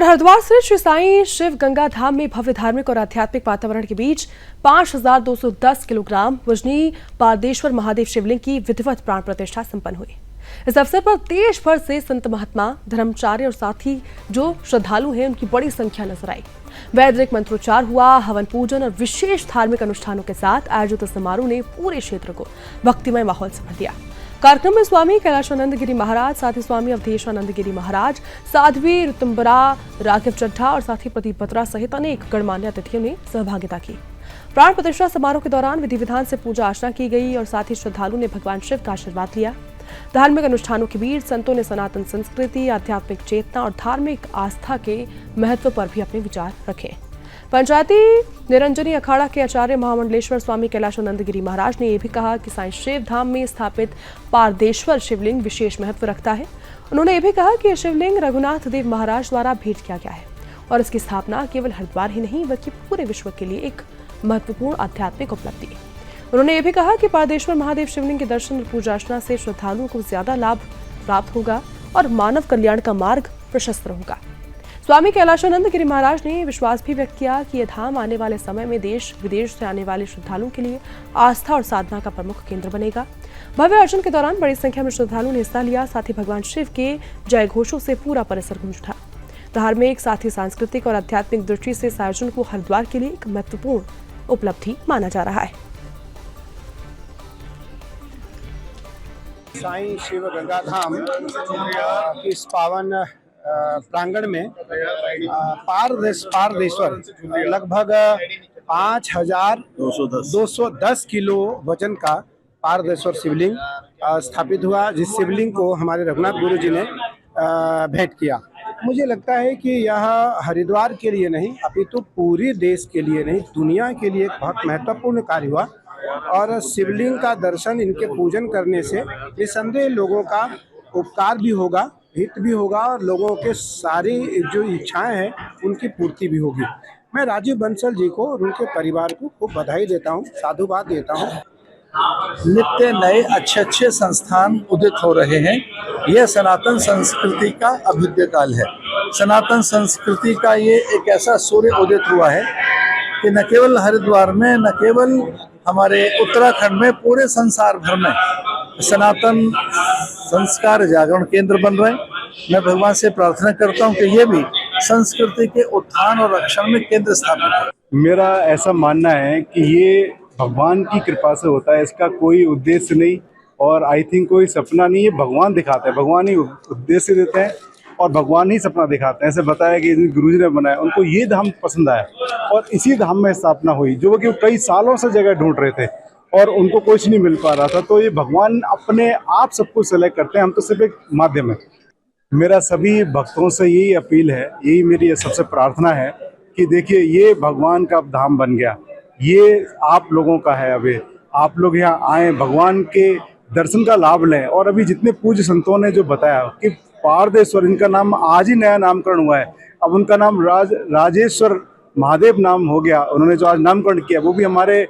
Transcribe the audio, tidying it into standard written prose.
और हरिद्वार से श्री साईं शिव गंगा धाम में भव्य धार्मिक और आध्यात्मिक वातावरण के बीच 5210 किलोग्राम वजनी पारदेश्वर महादेव शिवलिंग की विधिवत प्राण प्रतिष्ठा संपन्न हुई। इस अवसर पर देश भर से संत महात्मा, धर्माचार्य और साथ ही जो श्रद्धालु हैं उनकी बड़ी संख्या नजर आई। वैदिक मंत्रोच्चार हुआ, हवन पूजन और विशेष धार्मिक अनुष्ठानों के साथ आयोजित समारोह ने पूरे क्षेत्र को भक्तिमय माहौल से भर दिया। कार्यक्रम में स्वामी कैलाशानंद गिरी महाराज, साथ ही स्वामी अवधेशानंद गिरी महाराज, साध्वी ऋतुम्बरा राघव चड्ढा और साथी प्रदीप बत्रा सहित अनेक गणमान्य अतिथियों ने सहभागिता की। प्राण प्रतिष्ठा समारोह के दौरान विधि विधान से पूजा अर्चना की गई और साथ ही श्रद्धालु ने भगवान शिव का आशीर्वाद लिया। धार्मिक अनुष्ठानों के बीच संतों ने सनातन संस्कृति, आध्यात्मिक चेतना और धार्मिक आस्था के महत्व पर भी अपने विचार रखे। पंचायती निरंजनी अखाड़ा के आचार्य महामंडलेश्वर स्वामी कैलाशानंद गिरी महाराज ने यह भी कहा कि साईं शिव धाम में स्थापित पारदेश्वर शिवलिंग विशेष महत्व रखता है। उन्होंने यह भी कहा कि यह शिवलिंग रघुनाथ देव महाराज द्वारा भेंट किया गया है और इसकी स्थापना केवल हरिद्वार ही नहीं बल्कि पूरे विश्व के लिए एक महत्वपूर्ण आध्यात्मिक उपलब्धि है। उन्होंने ये भी कहा कि पारदेश्वर महादेव शिवलिंग के दर्शन और पूजा अर्चना से श्रद्धालुओं को ज्यादा लाभ प्राप्त होगा और मानव कल्याण का मार्ग प्रशस्त होगा। स्वामी कैलाशानंद गिरी महाराज ने विश्वास भी व्यक्त किया कि यह धाम आने वाले समय में देश विदेश से आने वाले श्रद्धालुओं के लिए आस्था और साधना का प्रमुख केंद्र बनेगा। भव्य अर्चन के दौरान बड़ी संख्या में श्रद्धालुओं ने हिस्सा लिया। साथ ही भगवान शिव के जय घोषों से पूरा परिसर गूंज उठा। धार्मिक, साथ ही सांस्कृतिक और आध्यात्मिक दृष्टि से इस आयोजन को हरिद्वार के लिए एक महत्वपूर्ण उपलब्धि माना जा रहा है। साईं शिव गंगा धाम इस पावन प्रांगण में पारदेश्वर लगभग 5210 किलो वजन का पारदेश्वर शिवलिंग स्थापित हुआ, जिस शिवलिंग को हमारे रघुनाथ गुरु जी ने भेंट किया। मुझे लगता है कि यह हरिद्वार के लिए नहीं अपितु पूरे देश के लिए नहीं, दुनिया के लिए एक बहुत महत्वपूर्ण कार्य हुआ और शिवलिंग का दर्शन, इनके पूजन करने से निसंदेह लोगों का उपकार भी होगा, हित भी होगा और लोगों के सारी जो इच्छाएं हैं उनकी पूर्ति भी होगी। मैं राजीव बंसल जी को और उनके परिवार को खूब बधाई देता हूं, साधुवाद देता हूं। नित्य नए अच्छे संस्थान उदित हो रहे हैं। यह सनातन संस्कृति का अभ्युदय काल है। सनातन संस्कृति का ये एक ऐसा सूर्य उदित हुआ है कि न केवल हरिद्वार में, न केवल हमारे उत्तराखंड में, पूरे संसार भर में सनातन संस्कार जागरण केंद्र बन रहे हैं। मैं भगवान से प्रार्थना करता हूं कि ये भी संस्कृति के उत्थान और रक्षण में केंद्र स्थापित है। मेरा ऐसा मानना है कि ये भगवान की कृपा से होता है, इसका कोई उद्देश्य नहीं और आई थिंक कोई सपना नहीं है। भगवान दिखाते हैं, भगवान ही उद्देश्य देते हैं और भगवान ही सपना दिखाते हैं। ऐसे बताया कि गुरुजी ने बनाया, उनको ये धाम पसंद आया और इसी धाम में स्थापना हुई, जो कि कई सालों से जगह ढूंढ रहे थे और उनको कुछ नहीं मिल पा रहा था। तो ये भगवान अपने आप सब कुछ सेलेक्ट करते हैं, हम तो सिर्फ एक माध्यम है। मेरा सभी भक्तों से यही अपील है, यही मेरी सबसे प्रार्थना है कि देखिए ये भगवान का धाम बन गया, ये आप लोगों का है। अभी आप लोग यहाँ आए, भगवान के दर्शन का लाभ लें। और अभी जितने पूज्य संतों ने जो बताया कि पारदेश्वर, इनका नाम आज ही नया नामकरण हुआ है, अब उनका नाम राजेश्वर महादेव नाम हो गया। उन्होंने जो आज नामकरण किया वो भी हमारे